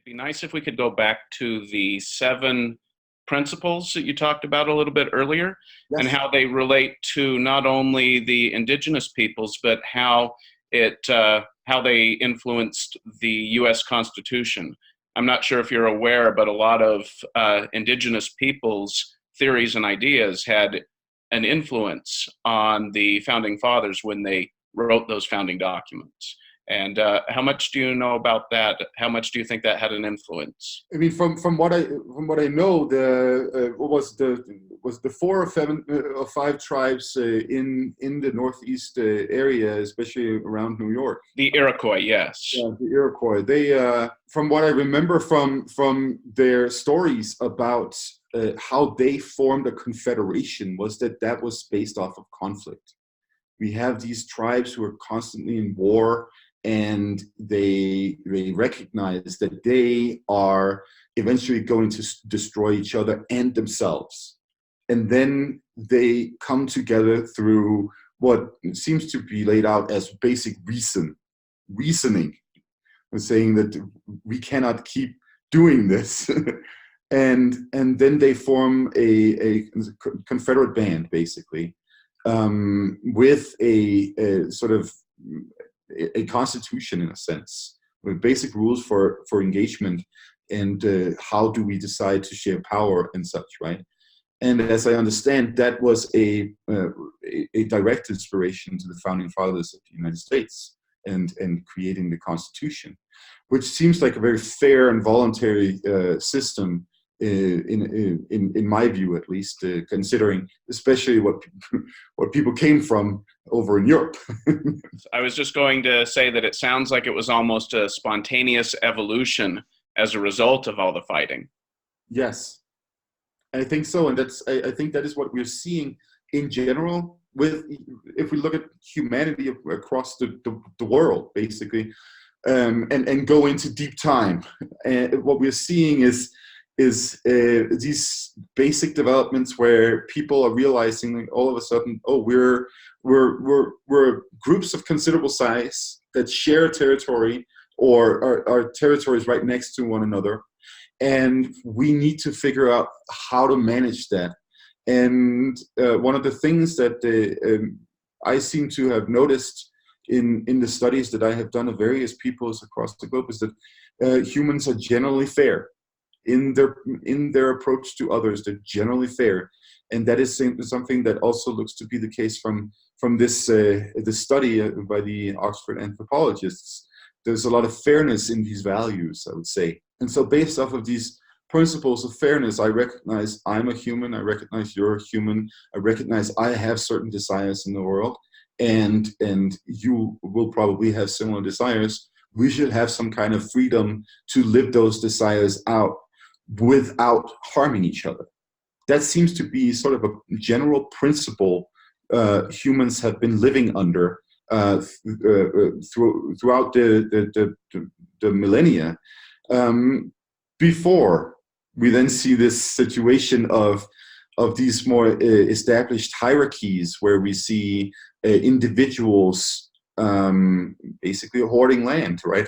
be nice if we could go back to the seven principles that you talked about a little bit earlier, and Yes. how they relate to not only the indigenous peoples, but how they influenced the U.S. Constitution. I'm not sure if you're aware, but a lot of indigenous peoples' theories and ideas had an influence on the founding fathers when they wrote those founding documents. And how much do you know about that? How much do you think that had an influence? I mean, from what I know, the what was the four or five tribes in the northeast area, especially around New York. The Iroquois, yes. Yeah, the Iroquois. They, from what I remember from their stories about how they formed a confederation, was that was based off of conflict. We have these tribes who are constantly in war, and they recognize that they are eventually going to destroy each other and themselves. And then they come together through what seems to be laid out as basic reasoning, and saying that we cannot keep doing this. and then they form a Confederate band, basically, with a sort of a constitution, in a sense, with basic rules for engagement, and how do we decide to share power and such, right? And as I understand, that was a direct inspiration to the founding fathers of the United States and creating the Constitution, which seems like a very fair and voluntary system, in my view, at least, considering especially what people came from over in Europe. I was just going to say that it sounds like it was almost a spontaneous evolution as a result of all the fighting. Yes, I think so, and I think that is what we're seeing in general. If we look at humanity across the world, basically, and go into deep time, what we're seeing is these basic developments where people are realizing all of a sudden, oh, we're groups of considerable size that share a territory, or are territories right next to one another, and we need to figure out how to manage that. And one of the things that I seem to have noticed in the studies that I have done of various peoples across the globe is that humans are generally fair in their approach to others. They're generally fair, and that is something that also looks to be the case from this study by the Oxford anthropologists. There's a lot of fairness in these values, I would say. And so based off of these principles of fairness, I recognize I'm a human, I recognize you're a human, I recognize I have certain desires in the world, and you will probably have similar desires. We should have some kind of freedom to live those desires out without harming each other. That seems to be sort of a general principle humans have been living under throughout the millennia. Before we then see this situation of these more established hierarchies, where we see individuals basically hoarding land, right?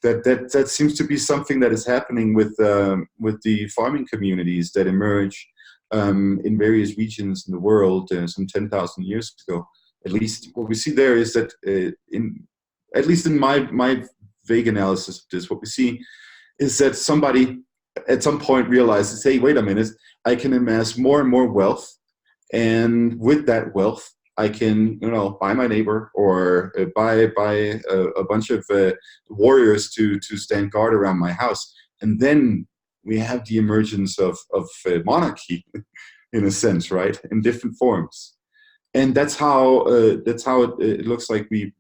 That seems to be something that is happening with the farming communities that emerge in various regions in the world some 10,000 years ago. At least what we see there is that at least in my vague analysis of this, what we see is that somebody at some point realizes, hey, wait a minute, I can amass more and more wealth, and with that wealth, I can, buy my neighbor, or buy a bunch of warriors to stand guard around my house, and then we have the emergence of monarchy, in a sense, right, in different forms, and that's how it looks like we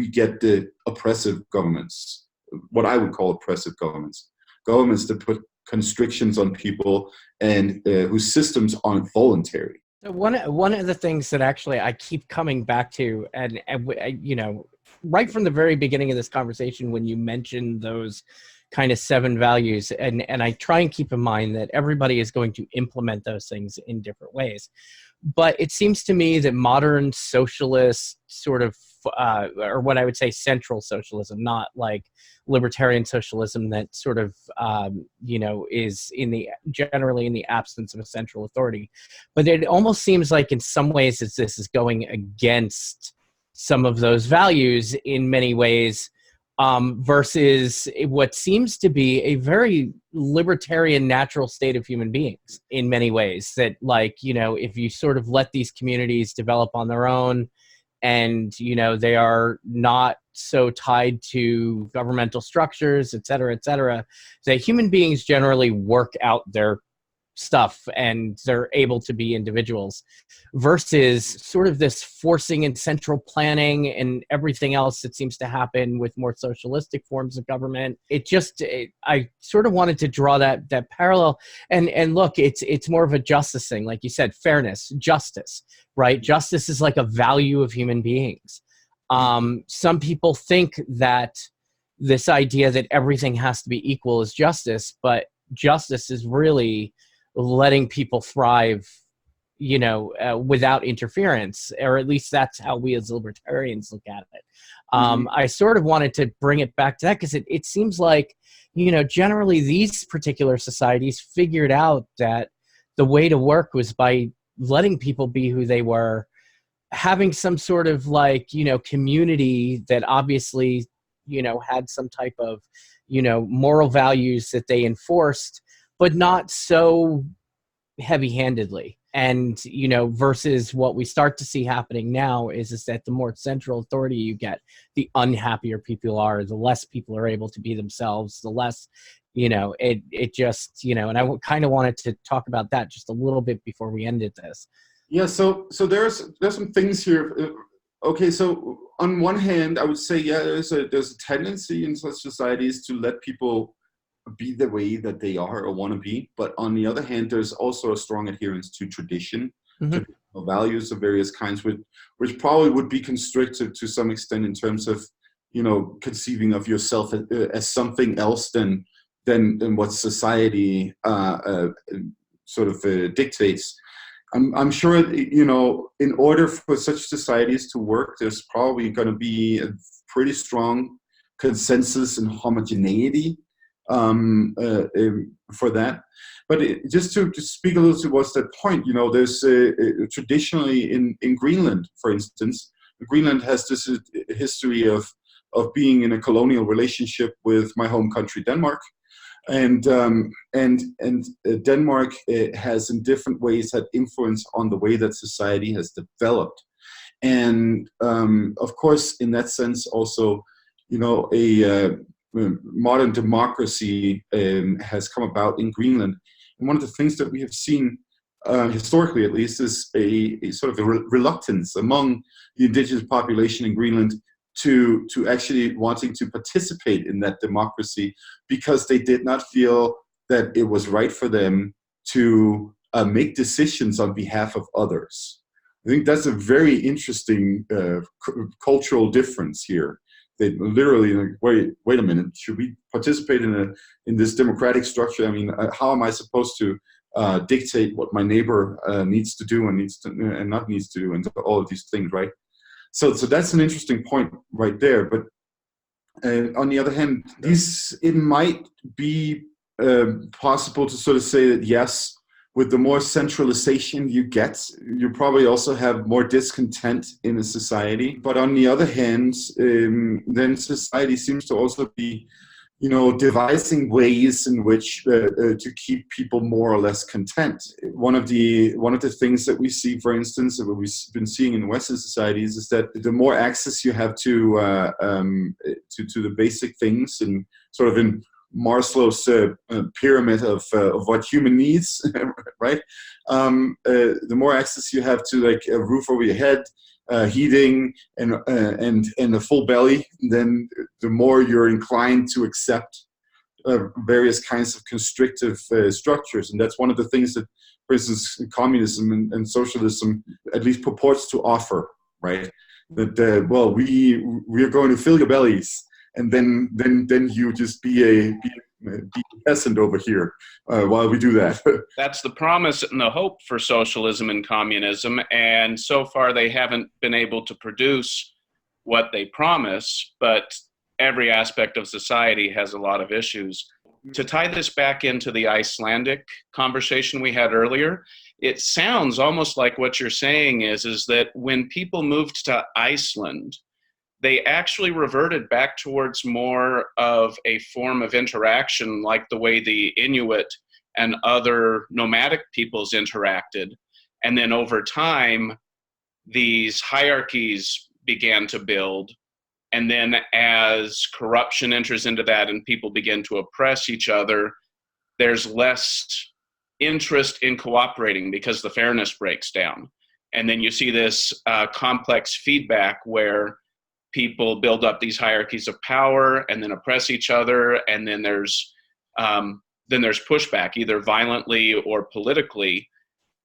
get the oppressive governments, what I would call oppressive governments that put constrictions on people and whose systems aren't voluntary. So one of the things that actually I keep coming back to, and right from the very beginning of this conversation, when you mentioned those kind of 7 values, and I try and keep in mind that everybody is going to implement those things in different ways. But it seems to me that modern socialist sort of or what I would say central socialism, not like libertarian socialism that sort of, is generally in the absence of a central authority. But it almost seems like in some ways this is going against some of those values in many ways, versus what seems to be a very libertarian natural state of human beings in many ways, that if you sort of let these communities develop on their own, and they are not so tied to governmental structures, et cetera, that human beings generally work out their stuff and they're able to be individuals, versus sort of this forcing and central planning and everything else that seems to happen with more socialistic forms of government. I sort of wanted to draw that parallel, and look, it's more of a justice thing, like you said, fairness, justice, right? Justice is like a value of human beings. Some people think that this idea that everything has to be equal is justice, but justice is really letting people thrive, without interference, or at least that's how we as libertarians look at it. I sort of wanted to bring it back to that because it seems like, generally these particular societies figured out that the way to work was by letting people be who they were, having some sort of community that obviously, had some type of, moral values that they enforced, but not so heavy-handedly. And, versus what we start to see happening now is that the more central authority you get, the unhappier people are, the less people are able to be themselves, the less, it just, and I kind of wanted to talk about that just a little bit before we ended this. Yeah, so there's some things here. Okay, so on one hand, I would say, yeah, there's a tendency in such societies to let people be the way that they are or want to be. But on the other hand, there's also a strong adherence to tradition, to values of various kinds, which probably would be constricted to some extent in terms of, conceiving of yourself as something else than what society sort of dictates. I'm sure, in order for such societies to work, there's probably going to be a pretty strong consensus and homogeneity for that. But just to speak a little towards that point, there's traditionally in Greenland, for instance, Greenland has this history of being in a colonial relationship with my home country, Denmark. And Denmark has in different ways had influence on the way that society has developed. And of course, in that sense, also, a modern democracy has come about in Greenland. And one of the things that we have seen, historically at least, is a sort of a reluctance among the indigenous population in Greenland to actually wanting to participate in that democracy, because they did not feel that it was right for them to make decisions on behalf of others. I think that's a very interesting cultural difference here. They literally wait a minute, should we participate in this democratic structure? I mean, how am I supposed to dictate what my neighbor needs to do and not needs to do, and all of these things, right? So that's an interesting point right there. But on the other hand, it might be possible to sort of say that, yes, with the more centralization you get, you probably also have more discontent in a society. But on the other hand, then society seems to also be, devising ways in which to keep people more or less content. One of the things that we see, for instance, that we've been seeing in Western societies, is that the more access you have to the basic things, and sort of in Maslow's pyramid of what human needs, right? The more access you have to, like, a roof over your head, heating, and a full belly, then the more you're inclined to accept various kinds of constrictive structures. And that's one of the things that, for instance, communism and socialism at least purports to offer, right? That we are going to fill your bellies, and then you just be a peasant over here while we do that. That's the promise and the hope for socialism and communism, and so far they haven't been able to produce what they promise, but every aspect of society has a lot of issues. To tie this back into the Icelandic conversation we had earlier, it sounds almost like what you're saying is that when people moved to Iceland, they actually reverted back towards more of a form of interaction like the way the Inuit and other nomadic peoples interacted. And then over time, these hierarchies began to build. And then as corruption enters into that and people begin to oppress each other, there's less interest in cooperating because the fairness breaks down. And then you see this complex feedback where people build up these hierarchies of power and then oppress each other. And then there's pushback, either violently or politically,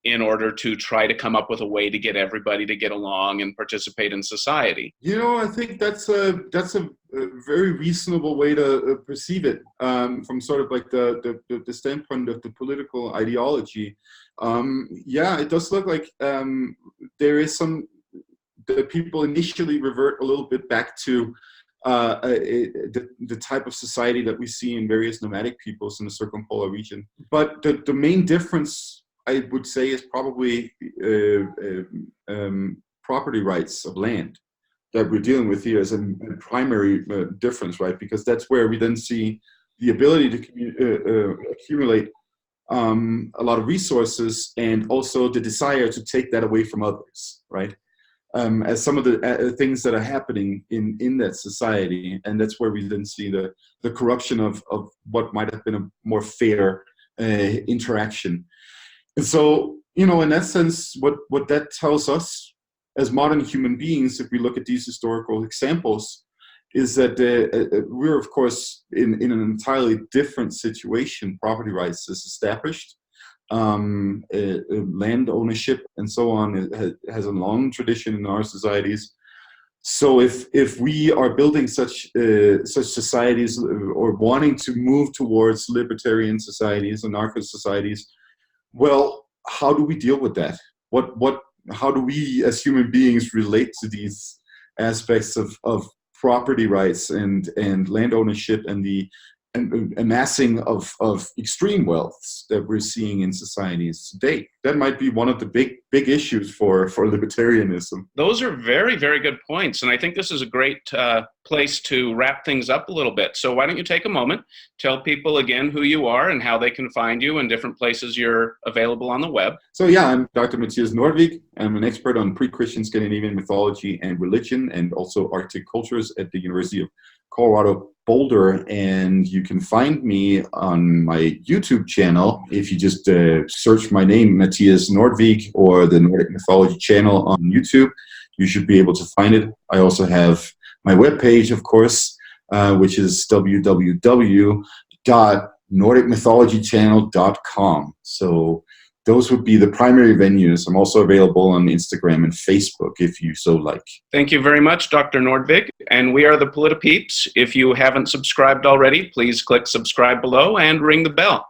in order to try to come up with a way to get everybody to get along and participate in society. I think that's a very reasonable way to perceive it from sort of like the standpoint of the political ideology. It does look like there is the people initially revert a little bit back to the type of society that we see in various nomadic peoples in the circumpolar region. But the main difference, I would say, is probably property rights of land that we're dealing with here as a primary difference, right? Because that's where we then see the ability to accumulate a lot of resources and also the desire to take that away from others, right? As some of the things that are happening in that society. And that's where we then see the corruption of what might have been a more fair interaction. And so, in that sense, what that tells us as modern human beings, if we look at these historical examples, is that we're, of course, in an entirely different situation. Property rights is established. Land ownership and so on has a long tradition in our societies. So if we are building such societies or wanting to move towards libertarian societies, anarchist societies, well, how do we deal with that? How do we as human beings relate to these aspects of property rights and land ownership and the amassing of extreme wealths that we're seeing in societies today? That might be one of the big issues for libertarianism. Those are very, very good points. And I think this is a great place to wrap things up a little bit. So why don't you take a moment, tell people again who you are and how they can find you and different places you're available on the web. So yeah, I'm Dr. Mathias Nordvig. I'm an expert on pre-Christian Scandinavian mythology and religion and also Arctic cultures at the University of Colorado Boulder, and you can find me on my YouTube channel. If you just search my name, Mathias Nordvig, or the Nordic Mythology channel on YouTube, you should be able to find it. I also have my webpage, of course, which is www.nordicmythologychannel.com. So those would be the primary venues. I'm also available on Instagram and Facebook if you so like. Thank you very much, Dr. Nordvig. And we are the Politopeeps. If you haven't subscribed already, please click subscribe below and ring the bell.